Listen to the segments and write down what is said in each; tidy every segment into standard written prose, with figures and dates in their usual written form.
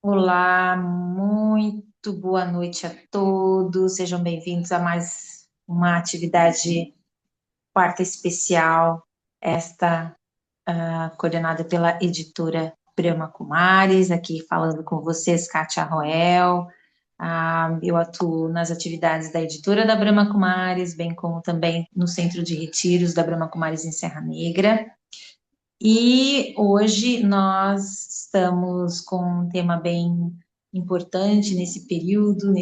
Olá, muito boa noite a todos. Sejam bem-vindos a mais uma atividade quarta especial, esta coordenada pela editora Brahma Kumaris, aqui falando com vocês, Kátia Roel. Eu atuo nas atividades da editora da Brahma Kumaris, bem como também no centro de retiros da Brahma Kumaris em Serra Negra. E hoje nós estamos com um tema bem importante nesse período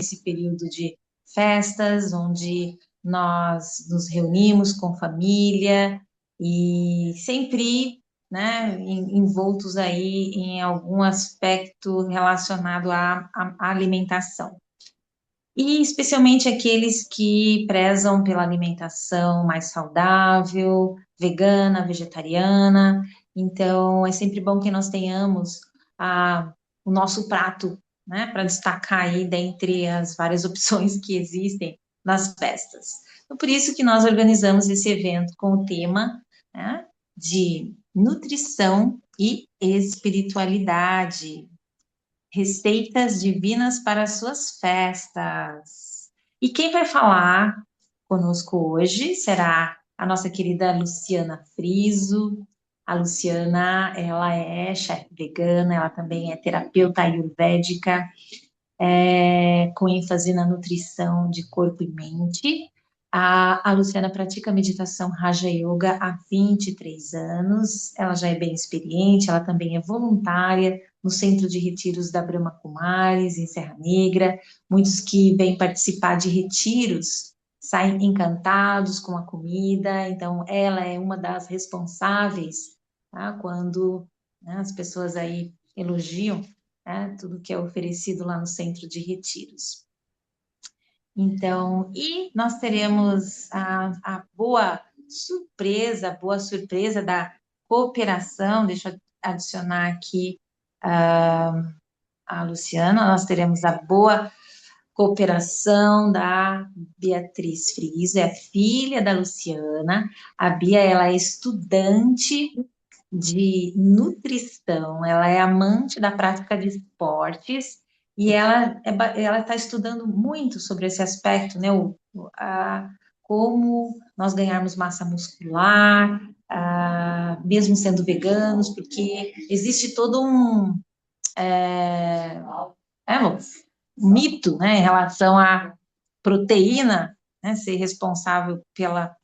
de festas, onde nós nos reunimos com família e sempre, né, envoltos aí em algum aspecto relacionado à alimentação. E especialmente aqueles que prezam pela alimentação mais saudável, vegana, vegetariana. Então, é sempre bom que nós tenhamos o nosso prato, né, para destacar aí dentre as várias opções que existem nas festas. Então, por isso que nós organizamos esse evento com o tema, né, de nutrição e espiritualidade. Receitas divinas para as suas festas. E quem vai falar conosco hoje será a nossa querida Luciana Friso. A Luciana, ela é chefe vegana, ela também é terapeuta ayurvédica, com ênfase na nutrição de corpo e mente. A Luciana pratica meditação Raja Yoga há 23 anos, ela já é bem experiente, ela também é voluntária no Centro de Retiros da Brahma Kumaris, em Serra Negra. Muitos que vêm participar de retiros saem encantados com a comida, então ela é uma das responsáveis, tá? Quando, né, as pessoas aí elogiam, né, tudo que é oferecido lá no centro de retiros. Então, e nós teremos a boa surpresa da cooperação, deixa eu adicionar aqui a Luciana, nós teremos a boa cooperação da Beatriz Friso, é filha da Luciana. A Bia, ela é estudante de nutrição, ela é amante da prática de esportes e ela está estudando muito sobre esse aspecto, né? Como nós ganharmos massa muscular, mesmo sendo veganos, porque existe todo um mito, né, em relação à proteína, né, ser responsável pela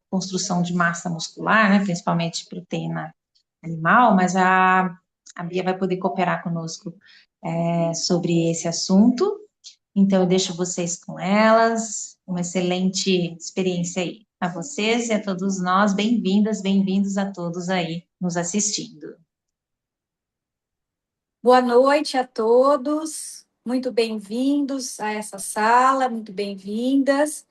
construção de massa muscular, né, principalmente proteína animal, mas a Bia vai poder cooperar conosco sobre esse assunto. Então, eu deixo vocês com elas. Uma excelente experiência aí a vocês e a todos nós. Bem-vindas, bem-vindos a todos aí nos assistindo. Boa noite a todos, muito bem-vindos a essa sala, muito bem-vindas.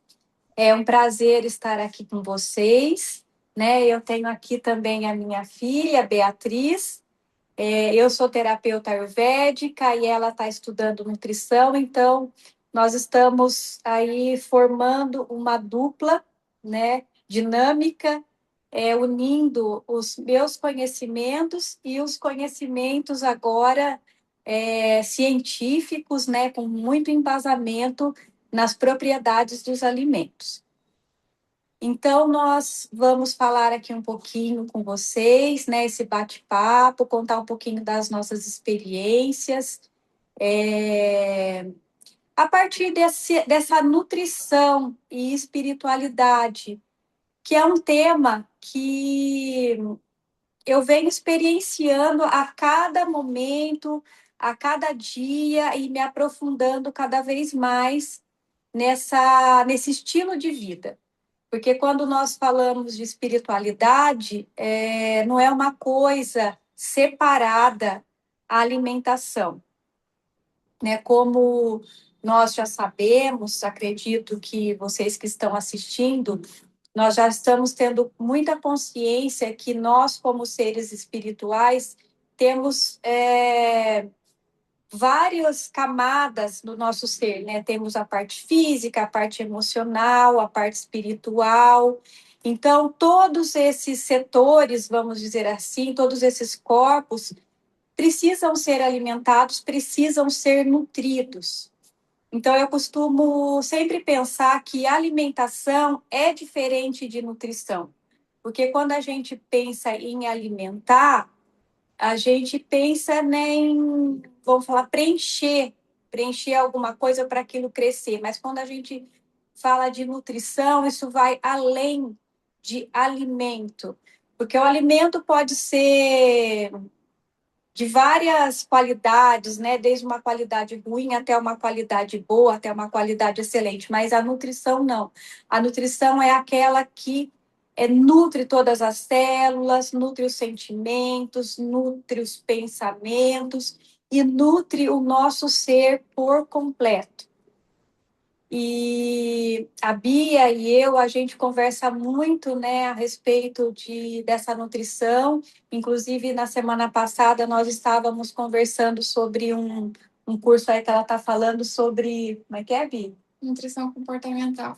É um prazer estar aqui com vocês, né? Eu tenho aqui também a minha filha, Beatriz. Eu sou terapeuta ayurvédica e ela está estudando nutrição, então nós estamos aí formando uma dupla, né, dinâmica, unindo os meus conhecimentos e os conhecimentos agora científicos, né, com muito embasamento nas propriedades dos alimentos. Então, nós vamos falar aqui um pouquinho com vocês, né, esse bate-papo, contar um pouquinho das nossas experiências, a partir dessa nutrição e espiritualidade, que é um tema que eu venho experienciando a cada momento, a cada dia e me aprofundando cada vez mais nesse estilo de vida. Porque quando nós falamos de espiritualidade, não é uma coisa separada à alimentação, né? Como nós já sabemos, acredito que vocês que estão assistindo, nós já estamos tendo muita consciência que nós, como seres espirituais, temos várias camadas no nosso ser, né? Temos a parte física, a parte emocional, a parte espiritual. Então, todos esses setores, vamos dizer assim, todos esses corpos precisam ser alimentados, precisam ser nutridos. Então, eu costumo sempre pensar que alimentação é diferente de nutrição, porque quando a gente pensa em alimentar, a gente pensa, né, em, vamos falar, preencher alguma coisa para aquilo crescer. Mas quando a gente fala de nutrição, isso vai além de alimento, porque o alimento pode ser de várias qualidades, né? Desde uma qualidade ruim até uma qualidade boa, até uma qualidade excelente. Mas a nutrição não. A nutrição é aquela que nutre todas as células, nutre os sentimentos, nutre os pensamentos e nutre o nosso ser por completo. E a Bia e eu, a gente conversa muito, né, a respeito dessa nutrição. Inclusive, na semana passada, nós estávamos conversando sobre um curso aí que ela está falando sobre... Como é que é, Bia? Nutrição comportamental.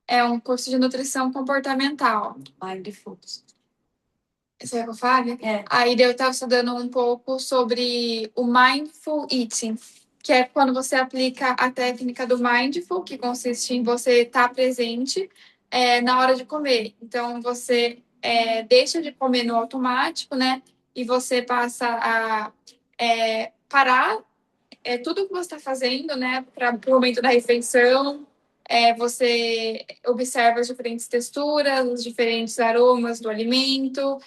É um curso de nutrição comportamental. Mindfulness. Você quer que eu fale? É. Aí eu estava estudando um pouco sobre o Mindful Eating, que é quando você aplica a técnica do Mindful, que consiste em você estar presente na hora de comer. Então, você deixa de comer no automático, né? E você passa a parar tudo que você está fazendo, né? Para o momento da refeição. Você observa as diferentes texturas, os diferentes aromas do alimento.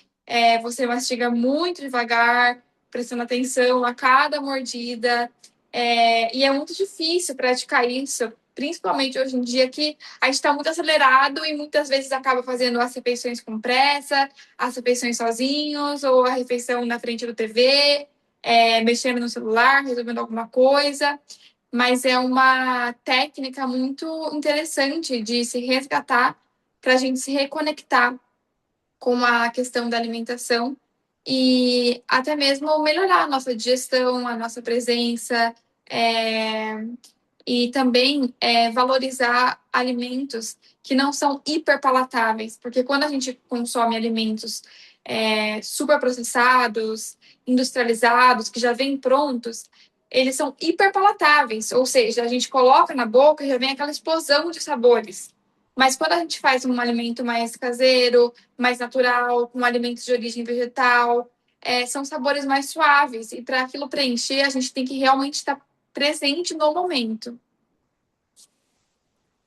Você mastiga muito devagar, prestando atenção a cada mordida. E é muito difícil praticar isso, principalmente hoje em dia que a gente está muito acelerado e muitas vezes acaba fazendo as refeições com pressa, as refeições sozinhos, ou a refeição na frente do TV, mexendo no celular, resolvendo alguma coisa. Mas é uma técnica muito interessante de se resgatar para a gente se reconectar com a questão da alimentação e até mesmo melhorar a nossa digestão, a nossa presença, e também valorizar alimentos que não são hiperpalatáveis, porque quando a gente consome alimentos super processados, industrializados, que já vêm prontos, eles são hiperpalatáveis, ou seja, a gente coloca na boca e já vem aquela explosão de sabores. Mas quando a gente faz um alimento mais caseiro, mais natural, com alimentos de origem vegetal, são sabores mais suaves. E para aquilo preencher, a gente tem que realmente estar presente no momento.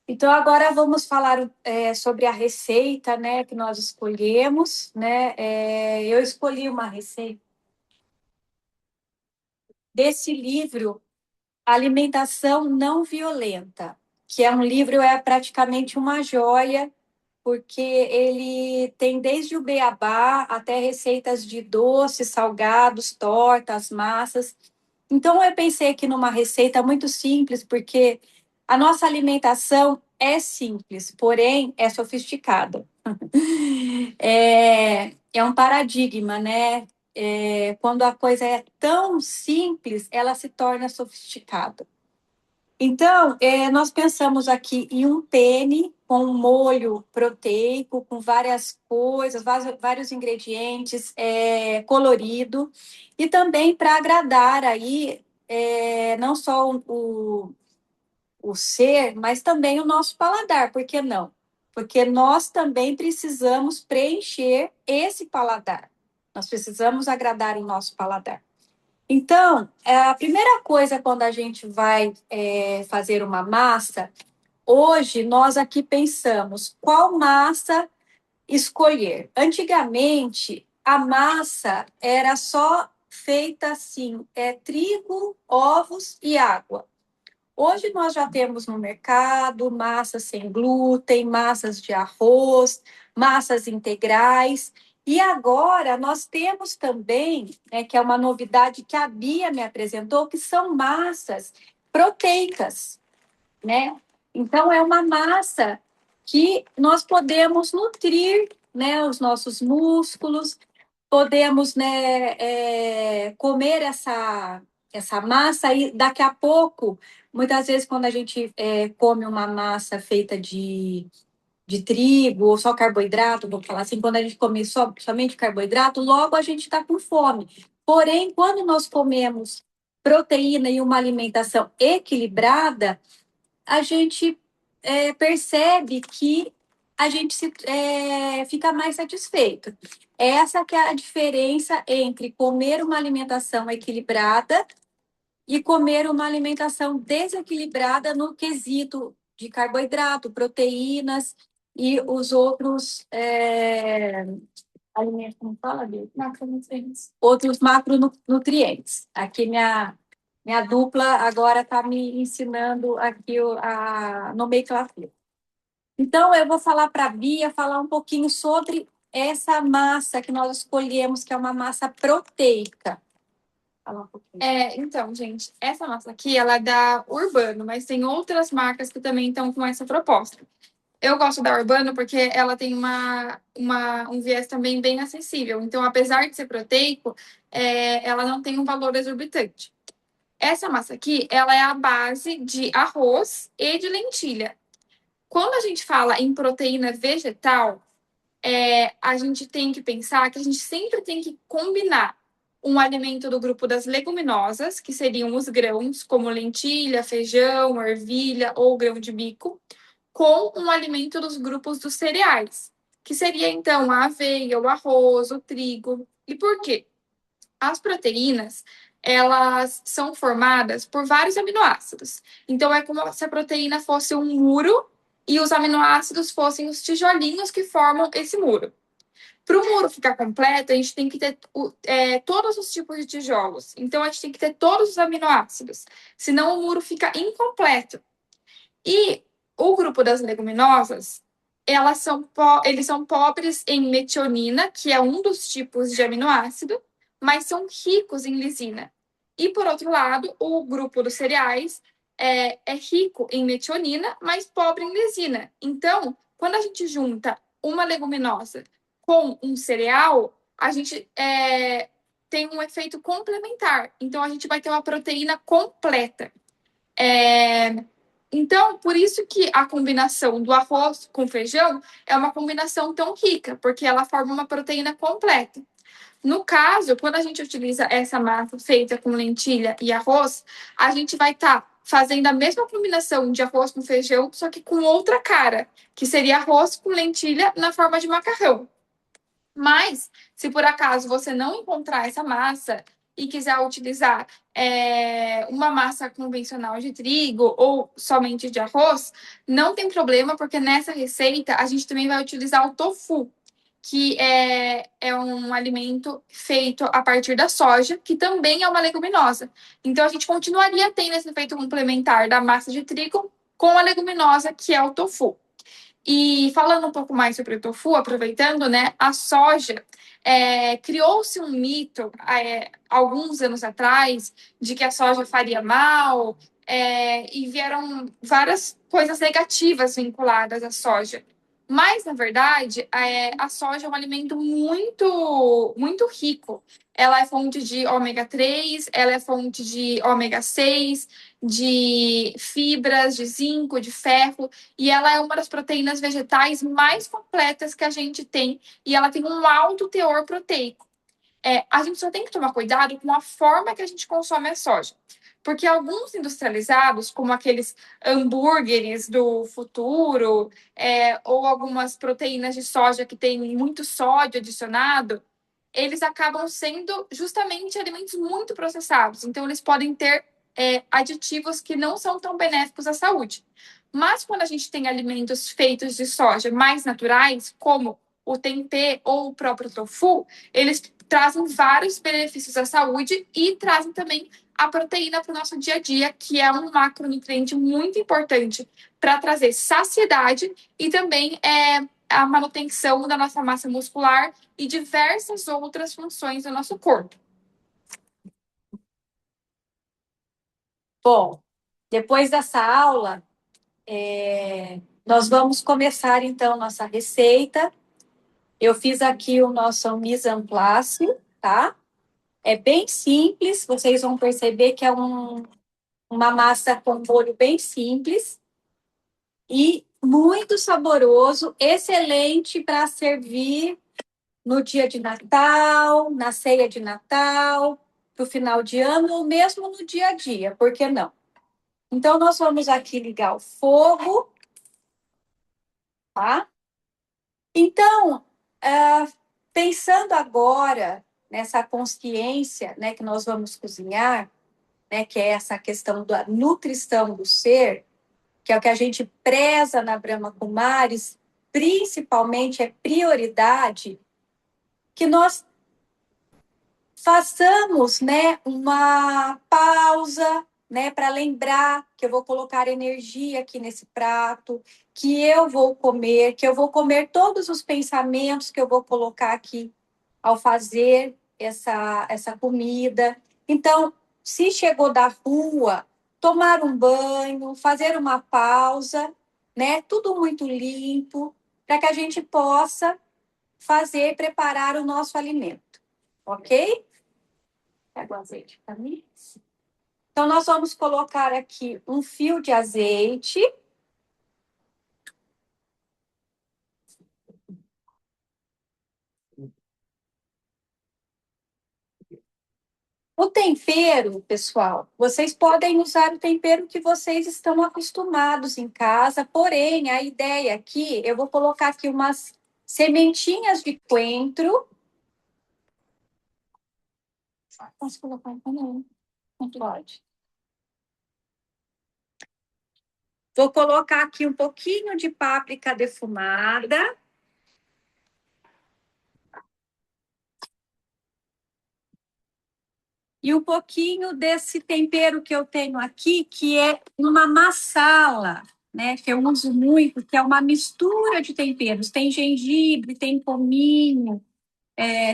Então, agora vamos falar sobre a receita, né, que nós escolhemos, né? Eu escolhi uma receita desse livro, Alimentação Não Violenta, que é um livro, praticamente uma joia, porque ele tem desde o beabá até receitas de doces, salgados, tortas, massas. Então, eu pensei aqui numa receita muito simples, porque a nossa alimentação é simples, porém é sofisticada. É um paradigma, né? Quando a coisa é tão simples, ela se torna sofisticada. Então, nós pensamos aqui em um penne com um molho proteico, com várias coisas, vários ingredientes, colorido, e também para agradar aí não só o ser, mas também o nosso paladar, por que não? Porque nós também precisamos preencher esse paladar. Nós precisamos agradar o nosso paladar. Então, a primeira coisa quando a gente vai fazer uma massa, hoje nós aqui pensamos qual massa escolher. Antigamente, a massa era só feita assim, trigo, ovos e água. Hoje nós já temos no mercado massas sem glúten, massas de arroz, massas integrais. E agora nós temos também, que é uma novidade que a Bia me apresentou, que são massas proteicas, né? Então é uma massa que nós podemos nutrir, né, os nossos músculos, podemos, né, comer essa massa e daqui a pouco, muitas vezes quando a gente come uma massa feita de trigo ou só carboidrato, vou falar assim, quando a gente come somente carboidrato, logo a gente está com fome. Porém, quando nós comemos proteína e uma alimentação equilibrada, a gente percebe que a gente fica mais satisfeito. Essa que é a diferença entre comer uma alimentação equilibrada e comer uma alimentação desequilibrada no quesito de carboidrato, proteínas e os outros alimentos, como fala, Bia? Macronutrientes. Outros macronutrientes. Aqui minha dupla agora está me ensinando aqui a nomenclatura. Então, eu vou falar para a Bia falar um pouquinho sobre essa massa que nós escolhemos, que é uma massa proteica. Fala um pouquinho. Então, gente, essa massa aqui, ela é da Urbano, mas tem outras marcas que também estão com essa proposta. Eu gosto da Urbano porque ela tem um viés também bem acessível. Então, apesar de ser proteico, ela não tem um valor exorbitante. Essa massa aqui, ela é a base de arroz e de lentilha. Quando a gente fala em proteína vegetal, a gente tem que pensar que a gente sempre tem que combinar um alimento do grupo das leguminosas, que seriam os grãos, como lentilha, feijão, ervilha ou grão de bico, com um alimento dos grupos dos cereais, que seria então a aveia, o arroz, o trigo. E por quê? As proteínas, elas são formadas por vários aminoácidos. Então, é como se a proteína fosse um muro e os aminoácidos fossem os tijolinhos que formam esse muro. Para o muro ficar completo, a gente tem que ter todos os tipos de tijolos. Então, a gente tem que ter todos os aminoácidos. Senão, o muro fica incompleto. E o grupo das leguminosas, eles são pobres em metionina, que é um dos tipos de aminoácido, mas são ricos em lisina. E, por outro lado, o grupo dos cereais é rico em metionina, mas pobre em lisina. Então, quando a gente junta uma leguminosa com um cereal, a gente tem um efeito complementar. Então, a gente vai ter uma proteína completa. Então, por isso que a combinação do arroz com feijão é uma combinação tão rica, porque ela forma uma proteína completa. No caso, quando a gente utiliza essa massa feita com lentilha e arroz, a gente vai estar fazendo a mesma combinação de arroz com feijão, só que com outra cara, que seria arroz com lentilha na forma de macarrão. Mas, se por acaso você não encontrar essa massa e quiser utilizar uma massa convencional de trigo ou somente de arroz, não tem problema, porque nessa receita a gente também vai utilizar o tofu, que é um alimento feito a partir da soja, que também é uma leguminosa. Então, a gente continuaria tendo esse efeito complementar da massa de trigo com a leguminosa, que é o tofu. E falando um pouco mais sobre o tofu, aproveitando, né, a soja, criou-se um mito alguns anos atrás de que a soja faria mal, e vieram várias coisas negativas vinculadas à soja. Mas, na verdade, a soja é um alimento muito, muito rico. Ela é fonte de ômega 3, ela é fonte de ômega 6, de fibras, de zinco, de ferro, e ela é uma das proteínas vegetais mais completas que a gente tem, e ela tem um alto teor proteico. A gente só tem que tomar cuidado com a forma que a gente consome a soja. Porque alguns industrializados, como aqueles hambúrgueres do futuro, ou algumas proteínas de soja que têm muito sódio adicionado, eles acabam sendo justamente alimentos muito processados. Então, eles podem ter aditivos que não são tão benéficos à saúde. Mas quando a gente tem alimentos feitos de soja mais naturais, como o tempê ou o próprio tofu, eles trazem vários benefícios à saúde e trazem também a proteína para o nosso dia a dia, que é um macronutriente muito importante para trazer saciedade e também a manutenção da nossa massa muscular e diversas outras funções do nosso corpo. Bom, depois dessa aula, nós vamos começar, então, nossa receita. Eu fiz aqui o nosso mise en place, tá? É bem simples, vocês vão perceber que é uma massa com molho bem simples e muito saboroso, excelente para servir no dia de Natal, na ceia de Natal, para o final de ano, ou mesmo no dia a dia, por que não? Então, nós vamos aqui ligar o fogo, tá? Então, pensando agora nessa consciência, né, que nós vamos cozinhar, né, que é essa questão da nutrição do ser, que é o que a gente preza na Brahma Kumaris, principalmente é prioridade, que nós façamos, né, uma pausa, né, para lembrar que eu vou colocar energia aqui nesse prato, que eu vou comer todos os pensamentos que eu vou colocar aqui ao fazer essa comida. Então, se chegou da rua, tomar um banho, fazer uma pausa, né, tudo muito limpo, para que a gente possa preparar o nosso alimento, ok? Pega o azeite para mim. Então, nós vamos colocar aqui um fio de azeite. O tempero, pessoal, vocês podem usar o tempero que vocês estão acostumados em casa, porém, a ideia aqui, eu vou colocar aqui umas sementinhas de coentro. Posso colocar aqui? Não pode. Vou colocar aqui um pouquinho de páprica defumada. E um pouquinho desse tempero que eu tenho aqui, que é uma massala, né? Que eu uso muito, que é uma mistura de temperos. Tem gengibre, tem cominho,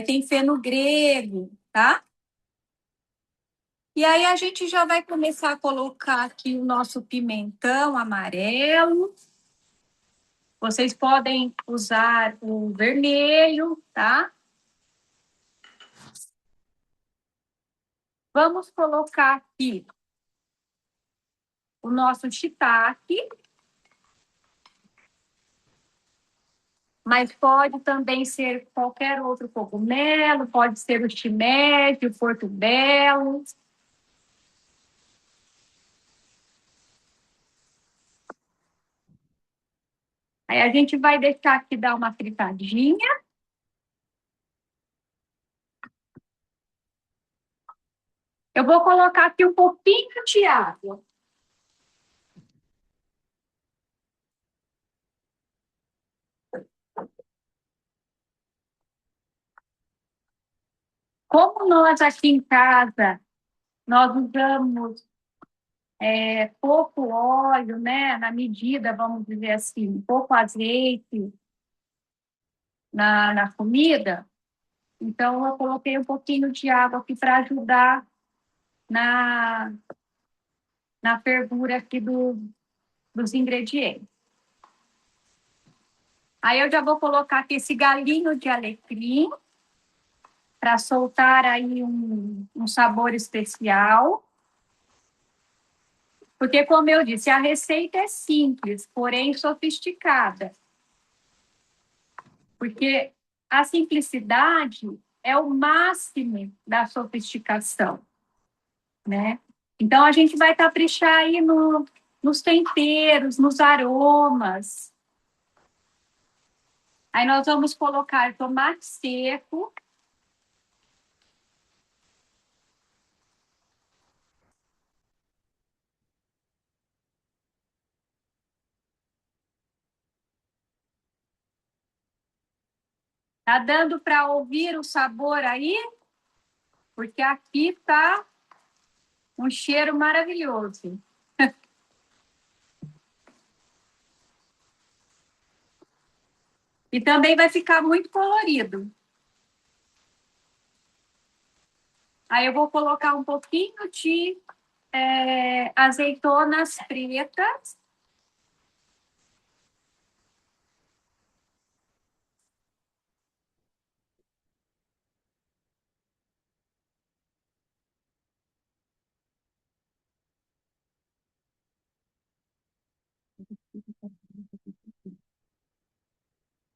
tem feno-grego, tá? E aí a gente já vai começar a colocar aqui o nosso pimentão amarelo. Vocês podem usar o vermelho, tá? Vamos colocar aqui o nosso shiitake. Mas pode também ser qualquer outro cogumelo, pode ser o shimeji, o portobello. Aí a gente vai deixar aqui dar uma fritadinha. Eu vou colocar aqui um pouquinho de água. Como nós aqui em casa, nós usamos pouco óleo, né? Na medida, vamos dizer assim, pouco azeite na comida. Então, eu coloquei um pouquinho de água aqui para ajudar na fervura aqui dos ingredientes. Aí eu já vou colocar aqui esse galinho de alecrim para soltar aí um sabor especial. Porque, como eu disse, a receita é simples, porém sofisticada. Porque a simplicidade é o máximo da sofisticação, né? Então, a gente vai caprichar aí nos temperos, nos aromas. Aí nós vamos colocar tomate seco. Tá dando para ouvir o sabor aí? Porque aqui tá um cheiro maravilhoso. E também vai ficar muito colorido. Aí eu vou colocar um pouquinho de azeitonas pretas.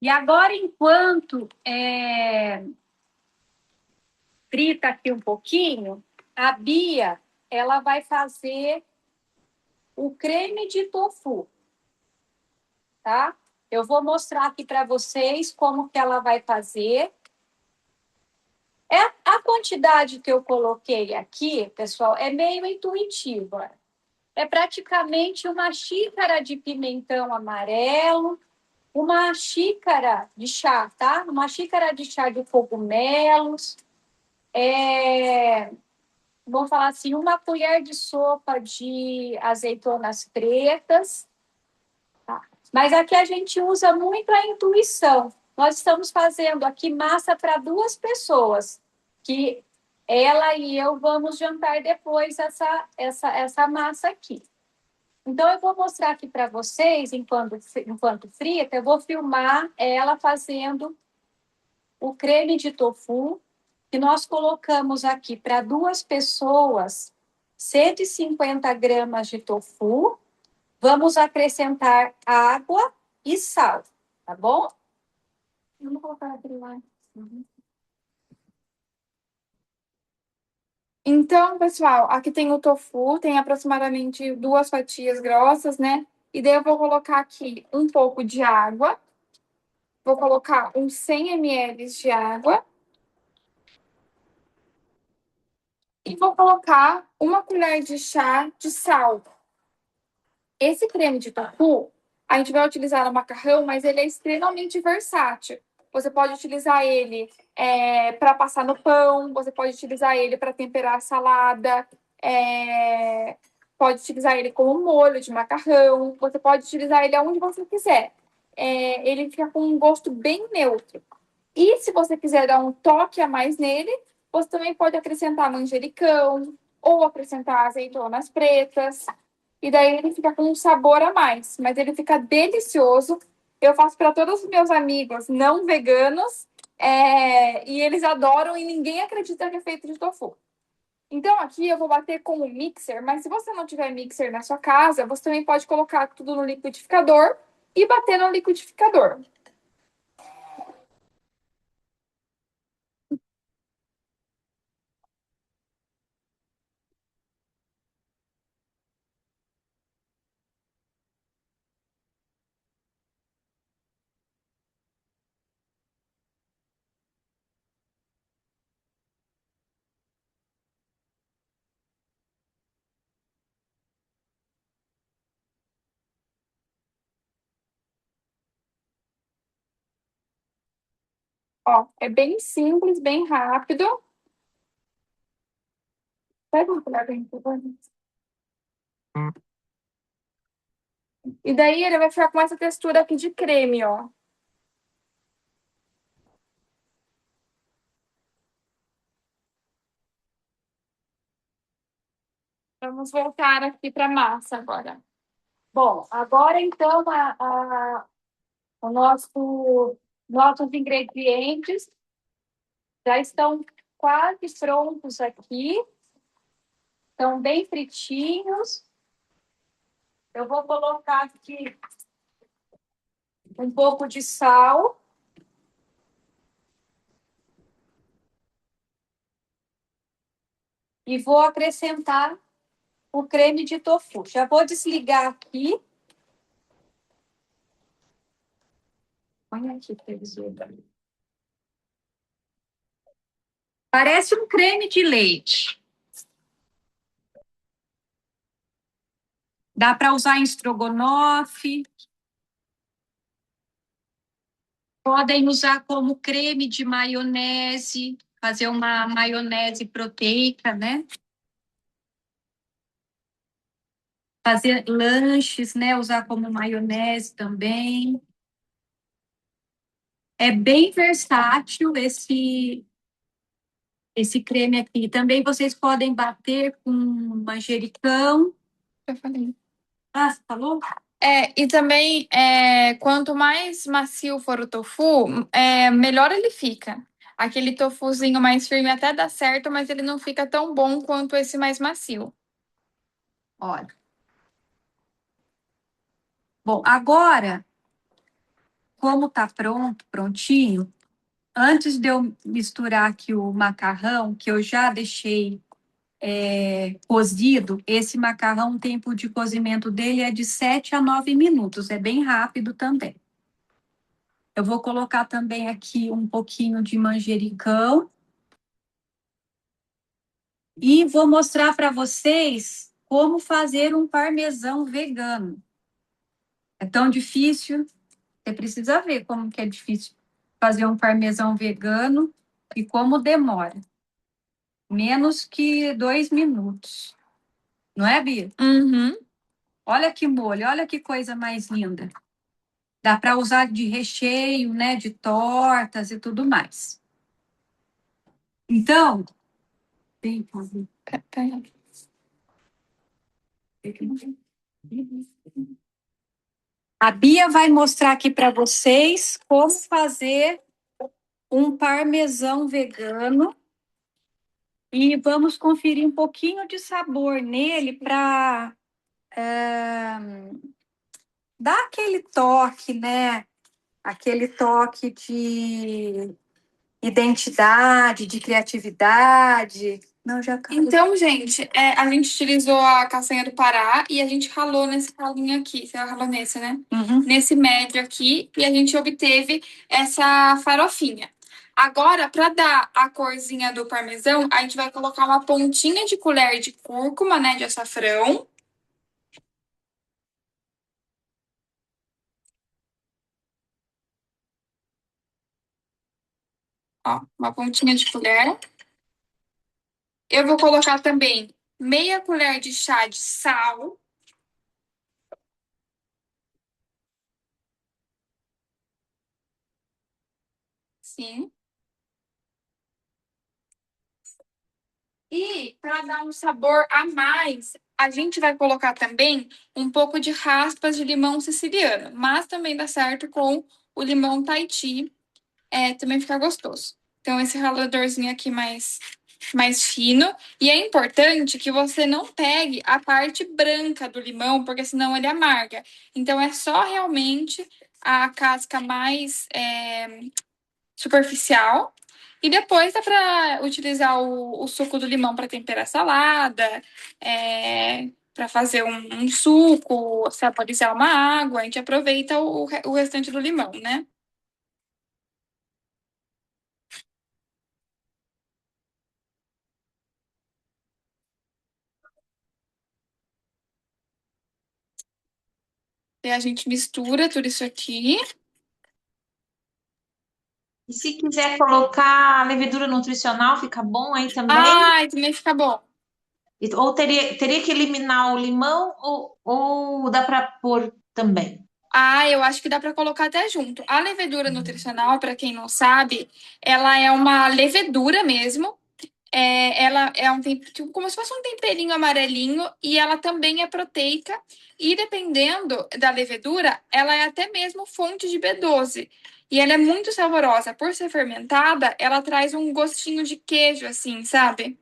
E agora, enquanto frita aqui um pouquinho, a Bia, ela vai fazer o creme de tofu, tá? Eu vou mostrar aqui para vocês como que ela vai fazer. A quantidade que eu coloquei aqui, pessoal, é meio intuitiva. É praticamente uma xícara de pimentão amarelo, uma xícara de chá, tá? Uma xícara de chá de cogumelos, vamos falar assim, uma colher de sopa de azeitonas pretas, tá? Mas aqui a gente usa muito a intuição. Nós estamos fazendo aqui massa para 2 pessoas, que ela e eu vamos jantar depois essa massa aqui. Então, eu vou mostrar aqui para vocês, enquanto frita, eu vou filmar ela fazendo o creme de tofu, que nós colocamos aqui para 2 pessoas, 150 gramas de tofu. Vamos acrescentar água e sal, tá bom? Vamos colocar aqui lá. Uhum. Então, pessoal, aqui tem o tofu, tem aproximadamente 2 fatias grossas, né? E daí eu vou colocar aqui um pouco de água. Vou colocar uns 100 ml de água. E vou colocar uma colher de chá de sal. Esse creme de tofu, a gente vai utilizar no macarrão, mas ele é extremamente versátil. Você pode utilizar ele para passar no pão, você pode utilizar ele para temperar a salada, pode utilizar ele como molho de macarrão, você pode utilizar ele aonde você quiser. Ele fica com um gosto bem neutro. E se você quiser dar um toque a mais nele, você também pode acrescentar manjericão ou acrescentar azeitonas pretas. E daí ele fica com um sabor a mais, mas ele fica delicioso. Eu faço para todos os meus amigos não veganos, e eles adoram e ninguém acredita que é feito de tofu. Então aqui eu vou bater com o mixer, mas se você não tiver mixer na sua casa, você também pode colocar tudo no liquidificador e bater no liquidificador. Ó, é bem simples, bem rápido. Pega uma colher bem. E daí ele vai ficar com essa textura aqui de creme, ó. Vamos voltar aqui para a massa agora. Bom, agora então o nossos ingredientes já estão quase prontos aqui. Estão bem fritinhos. Eu vou colocar aqui um pouco de sal. E vou acrescentar o creme de tofu. Já vou desligar aqui. Olha aqui, televisor. Parece um creme de leite. Dá para usar em estrogonofe. Podem usar como creme de maionese, fazer uma maionese proteica, né? Fazer lanches, né? Usar como maionese também. É bem versátil esse creme aqui. Também vocês podem bater com manjericão. Eu falei. Ah, você falou? E também, quanto mais macio for o tofu, melhor ele fica. Aquele tofuzinho mais firme até dá certo, mas ele não fica tão bom quanto esse mais macio. Olha. Bom, agora como tá pronto, prontinho, antes de eu misturar aqui o macarrão, que eu já deixei cozido, esse macarrão, o tempo de cozimento dele é de 7 a 9 minutos, é bem rápido também. Eu vou colocar também aqui um pouquinho de manjericão. E vou mostrar para vocês como fazer um parmesão vegano. É tão difícil, você precisa ver como que é difícil fazer um parmesão vegano e como demora. Menos que 2 minutos. Não é, Bia? Uhum. Olha que molho, olha que coisa mais linda. Dá para usar de recheio, né, de tortas e tudo mais. Então, tem que fazer. A Bia vai mostrar aqui para vocês como fazer um parmesão vegano e vamos conferir um pouquinho de sabor nele para dar aquele toque, né? Aquele toque de identidade, de criatividade. Não, já acabou. Então, gente, a gente utilizou a castanha do Pará e a gente ralou nesse ralinho aqui. Você ralou nesse, né? Uhum. Nesse médio aqui, e a gente obteve essa farofinha. Agora, para dar a corzinha do parmesão, a gente vai colocar uma pontinha de colher de cúrcuma, né, de açafrão. Ó, uma pontinha de colher. Eu vou colocar também meia colher de chá de sal. Sim. E para dar um sabor a mais, a gente vai colocar também um pouco de raspas de limão siciliano, mas também dá certo com o limão Tahiti, também fica gostoso. Então, esse raladorzinho aqui mais fino. E é importante que você não pegue a parte branca do limão, porque senão ele amarga. Então, é só realmente a casca mais superficial. E depois dá para utilizar o suco do limão para temperar salada, para fazer um suco, saborizar uma água. A gente aproveita o restante do limão, né? E a gente mistura tudo isso aqui. E se quiser colocar levedura nutricional, fica bom aí também? Ai, também fica bom. Ou teria que eliminar o limão ou dá para pôr também? Ah, eu acho que dá para colocar até junto. A levedura nutricional, para quem não sabe, ela é uma levedura mesmo. Ela é tipo, como se fosse um temperinho amarelinho e ela também é proteica. E dependendo da levedura, ela é até mesmo fonte de B12. E ela é muito saborosa. Por ser fermentada, ela traz um gostinho de queijo, assim, sabe?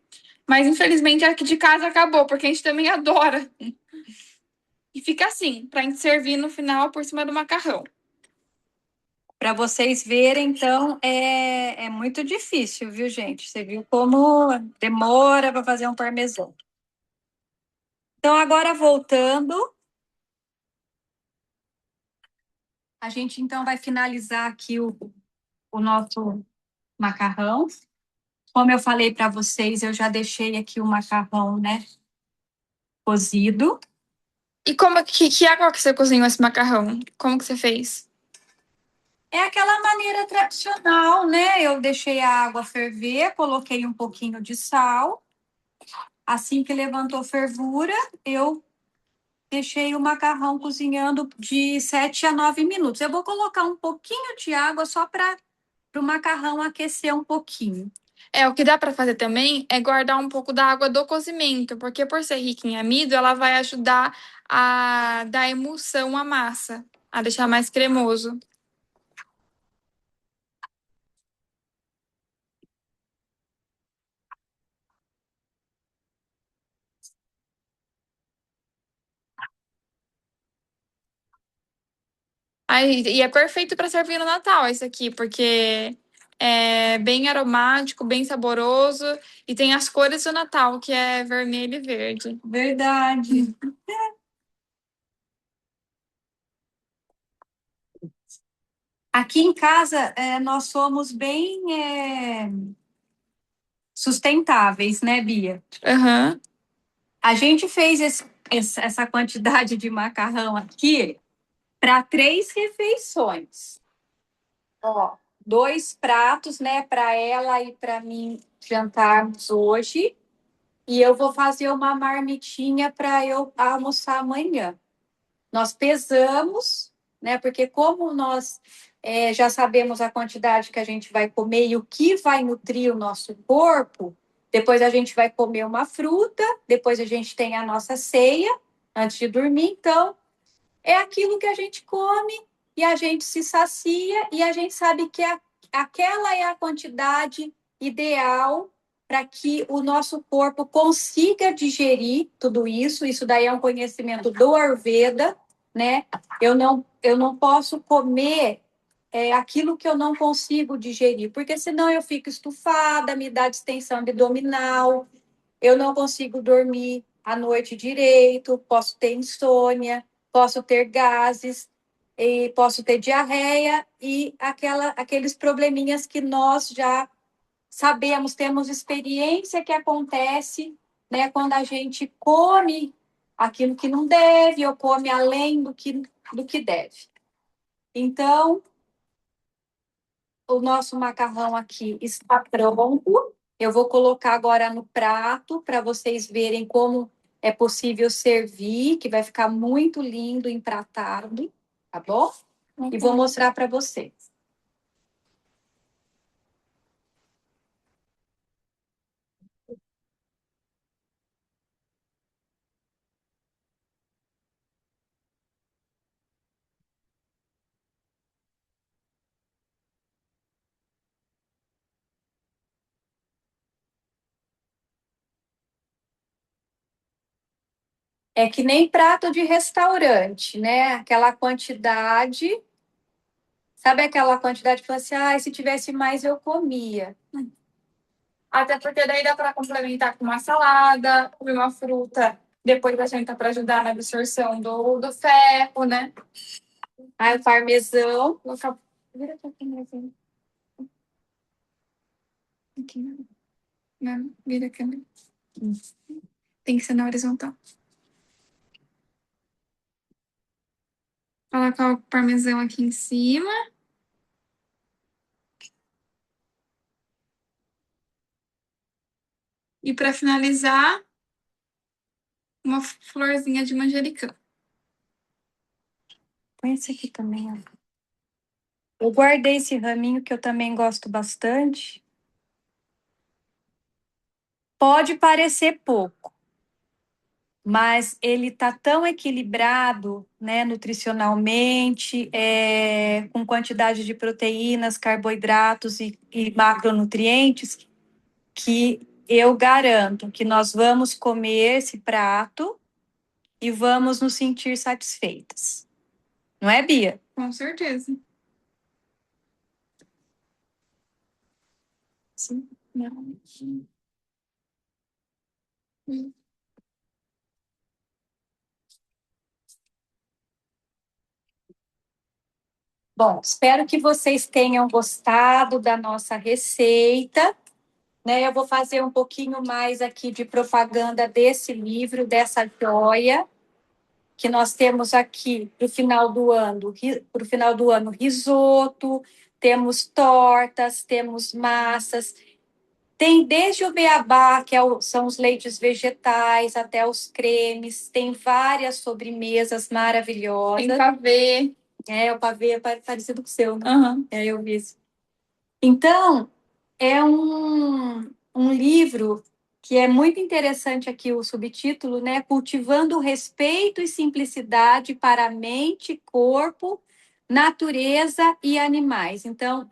Mas infelizmente aqui de casa acabou, porque a gente também adora. E fica assim, pra gente servir no final por cima do macarrão. Para vocês verem, então, é muito difícil, viu, gente? Você viu como demora para fazer um parmesão. Então, agora voltando, a gente então vai finalizar aqui o nosso macarrão. Como eu falei para vocês, eu já deixei aqui o macarrão, né, cozido. E como que água que você cozinhou esse macarrão? Como que você fez? É aquela maneira tradicional, né? Eu deixei a água ferver, coloquei um pouquinho de sal. Assim que levantou fervura, eu deixei o macarrão cozinhando de 7 a 9 minutos. Eu vou colocar um pouquinho de água só para o macarrão aquecer um pouquinho. O que dá para fazer também é guardar um pouco da água do cozimento, porque por ser rica em amido, ela vai ajudar a dar emulsão à massa, a deixar mais cremoso. Ai, e é perfeito para servir no Natal esse aqui, porque é bem aromático, bem saboroso e tem as cores do Natal, que é vermelho e verde. Verdade. Aqui em casa, nós somos bem sustentáveis, né, Bia? Aham. A gente fez essa quantidade de macarrão aqui para 3 refeições. Ó, 2 pratos, né, para ela e para mim jantarmos hoje. E eu vou fazer uma marmitinha para eu almoçar amanhã. Nós pesamos, né? Porque como nós já sabemos a quantidade que a gente vai comer e o que vai nutrir o nosso corpo, depois a gente vai comer uma fruta, depois a gente tem a nossa ceia antes de dormir. Então, é aquilo que a gente come e a gente se sacia e a gente sabe que aquela é a quantidade ideal para que o nosso corpo consiga digerir tudo isso. Isso daí é um conhecimento do Ayurveda, né? Eu não posso comer aquilo que eu não consigo digerir, porque senão eu fico estufada, me dá distensão abdominal, eu não consigo dormir à noite direito, posso ter insônia, posso ter gases, e posso ter diarreia e aqueles probleminhas que nós já sabemos, temos experiência que acontece, né, quando a gente come aquilo que não deve ou come além do que deve. Então, o nosso macarrão aqui está pronto. Eu vou colocar agora no prato para vocês verem como é possível servir, que vai ficar muito lindo empratado, tá bom? E vou mostrar para vocês. É que nem prato de restaurante, né? Aquela quantidade. Sabe aquela quantidade que você, se tivesse mais eu comia. Até porque daí dá para complementar com uma salada, comer uma fruta depois da janta para ajudar na absorção do ferro, né? Aí o parmesão. Vira aqui a câmerazinha. Aqui, não, vira a câmera. Tem que ser na horizontal. Colocar o parmesão aqui em cima. E para finalizar, uma florzinha de manjericão. Põe esse aqui também, ó. Eu guardei esse raminho que eu também gosto bastante. Pode parecer pouco, mas ele tá tão equilibrado, né, nutricionalmente, com quantidade de proteínas, carboidratos e macronutrientes, que eu garanto que nós vamos comer esse prato e vamos nos sentir satisfeitas. Não é, Bia? Com certeza. Sim. Não. Bom, espero que vocês tenham gostado da nossa receita. Né? Eu vou fazer um pouquinho mais aqui de propaganda desse livro, dessa joia, que nós temos aqui para o final do ano, risoto, temos tortas, temos massas, tem desde o beabá, são os leites vegetais, até os cremes, tem várias sobremesas maravilhosas. Tem pavê. O pavê é parecido com o seu, né? Uhum. Eu vi isso. Então, é um livro que é muito interessante aqui, o subtítulo, né? Cultivando o respeito e simplicidade para a mente, corpo, natureza e animais. Então,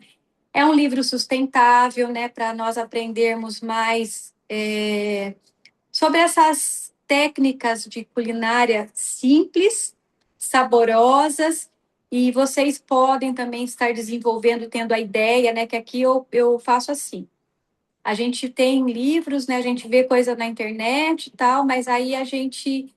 é um livro sustentável, né? Para nós aprendermos mais sobre essas técnicas de culinária simples, saborosas E vocês podem também estar desenvolvendo, tendo a ideia, né? Que aqui eu faço assim. A gente tem livros, né? A gente vê coisa na internet e tal, mas aí a gente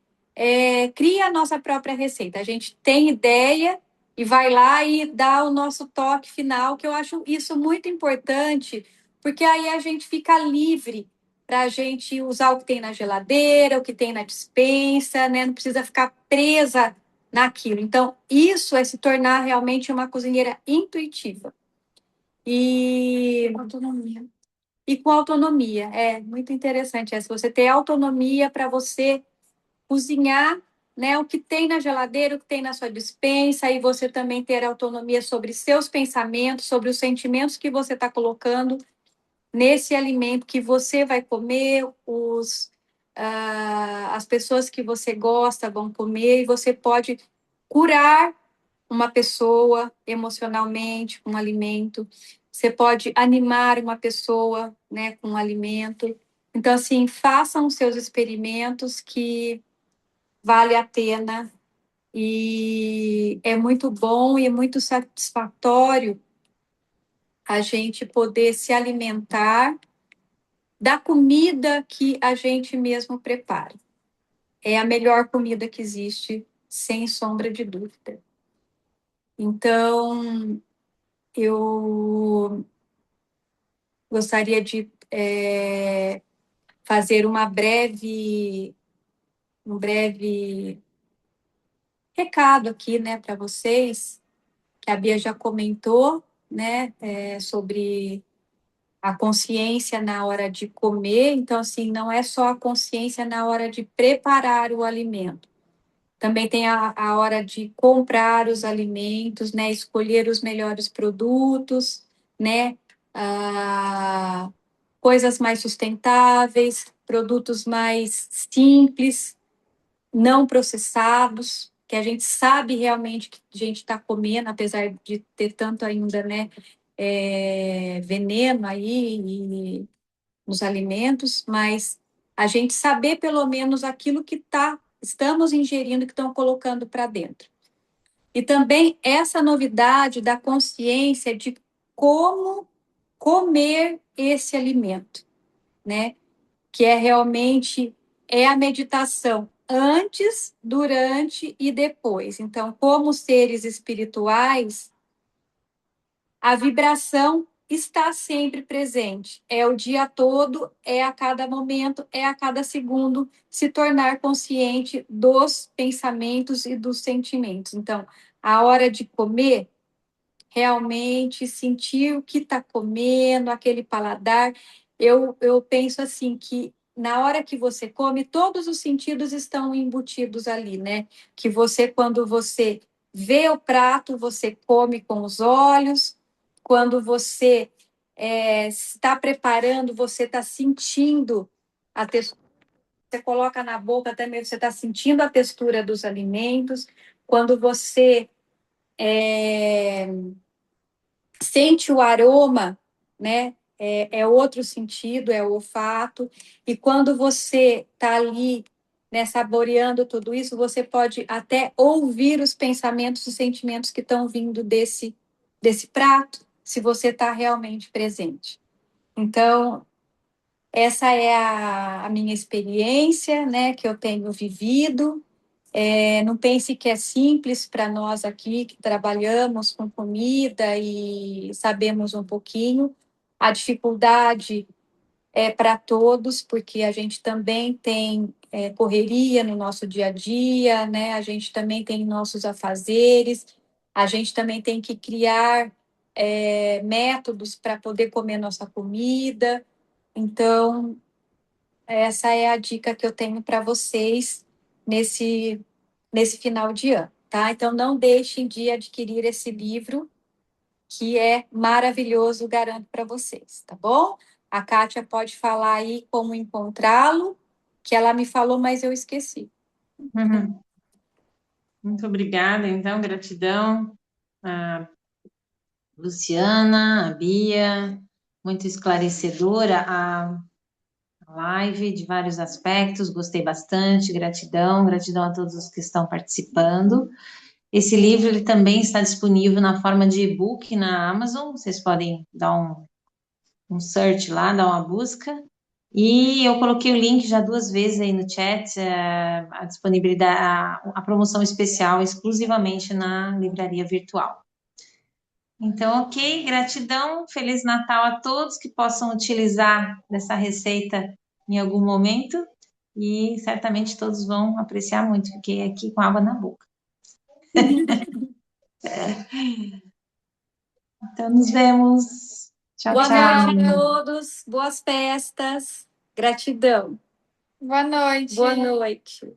cria a nossa própria receita. A gente tem ideia e vai lá e dá o nosso toque final, que eu acho isso muito importante, porque aí a gente fica livre para a gente usar o que tem na geladeira, o que tem na despensa, né? Não precisa ficar presa naquilo. Então, isso é se tornar realmente uma cozinheira intuitiva. E Autonomia. e com autonomia. É muito interessante essa. Você ter autonomia para você cozinhar, né, o que tem na geladeira, o que tem na sua despensa, e você também ter autonomia sobre seus pensamentos, sobre os sentimentos que você está colocando nesse alimento que você vai comer, as pessoas que você gosta vão comer, e você pode curar uma pessoa emocionalmente com um alimento, você pode animar uma pessoa, né, com um alimento. Então, assim, façam os seus experimentos que vale a pena e é muito bom e é muito satisfatório a gente poder se alimentar da comida que a gente mesmo prepara. É a melhor comida que existe, sem sombra de dúvida. Então, eu gostaria de fazer um breve recado aqui, né, para vocês, que a Bia já comentou, né, sobre a consciência na hora de comer. Então, assim, não é só a consciência na hora de preparar o alimento. Também tem a hora de comprar os alimentos, né, escolher os melhores produtos, né, coisas mais sustentáveis, produtos mais simples, não processados, que a gente sabe realmente que a gente está comendo, apesar de ter tanto ainda, né, veneno aí nos alimentos, mas a gente saber pelo menos aquilo que estamos ingerindo, que estão colocando para dentro. E também essa novidade da consciência de como comer esse alimento, né? Que realmente a meditação antes, durante e depois. Então, como seres espirituais, a vibração está sempre presente. É o dia todo, é a cada momento, é a cada segundo se tornar consciente dos pensamentos e dos sentimentos. Então, a hora de comer, realmente sentir o que está comendo, aquele paladar. Eu penso assim que na hora que você come, todos os sentidos estão embutidos ali, né? Que você, quando você vê o prato, você come com os olhos, quando você está preparando, você está sentindo a textura, você coloca na boca também, você está sentindo a textura dos alimentos, quando você sente o aroma, né? É outro sentido, é o olfato. E quando você está ali, né, saboreando tudo isso, você pode até ouvir os pensamentos e sentimentos que estão vindo desse prato, se você está realmente presente. Então, essa é a minha experiência, né, que eu tenho vivido. Não pense que é simples para nós aqui que trabalhamos com comida e sabemos um pouquinho. A dificuldade é para todos, porque a gente também tem correria no nosso dia a dia, né? A gente também tem nossos afazeres, a gente também tem que criar métodos para poder comer nossa comida. Então, essa é a dica que eu tenho para vocês nesse final de ano, tá? Então, não deixem de adquirir esse livro, que é maravilhoso, garanto para vocês, tá bom? A Kátia pode falar aí como encontrá-lo, que ela me falou, mas eu esqueci. Uhum. Muito obrigada, então, gratidão a Luciana, a Bia, muito esclarecedora a live de vários aspectos, gostei bastante, gratidão a todos os que estão participando. Esse livro ele também está disponível na forma de e-book na Amazon. Vocês podem dar um search lá, dar uma busca. E eu coloquei o link já 2 vezes aí no chat, a disponibilidade, a promoção especial exclusivamente na livraria virtual. Então, ok, gratidão, Feliz Natal a todos que possam utilizar dessa receita em algum momento e certamente todos vão apreciar muito, fiquei aqui com água na boca. Então, nos vemos. Tchau, Boa tchau. noite a todos, boas festas, gratidão. Boa noite. Boa noite.